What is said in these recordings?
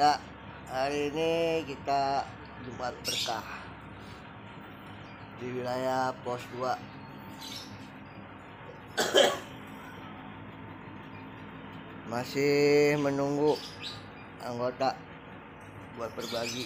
Ya, hari ini kita Jumat berkah di wilayah Pos 2. Masih menunggu anggota buat berbagi.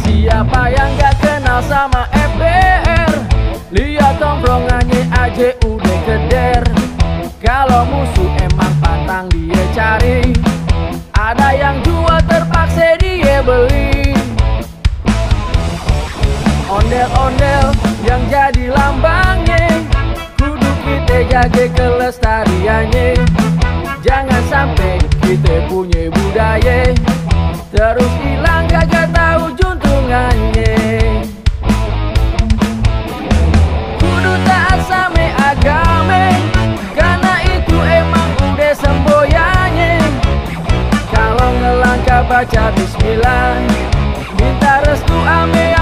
Siapa yang gak kenal sama FBR? Lihat tongkrongannya aja udah keder. Kalau musuh emang pantang dia cari, ada yang jual terpaksa dia beli. Ondel-ondel yang jadi lambangnya, kudu kita jaga kelestariannya. Jangan sampai kita punya budaya terus hilang kagak tahu juntungannya. Kudu taat sama agama, karena itu emang udah semboyannya. Kalau ngelangkah baca bismillah, minta restu ame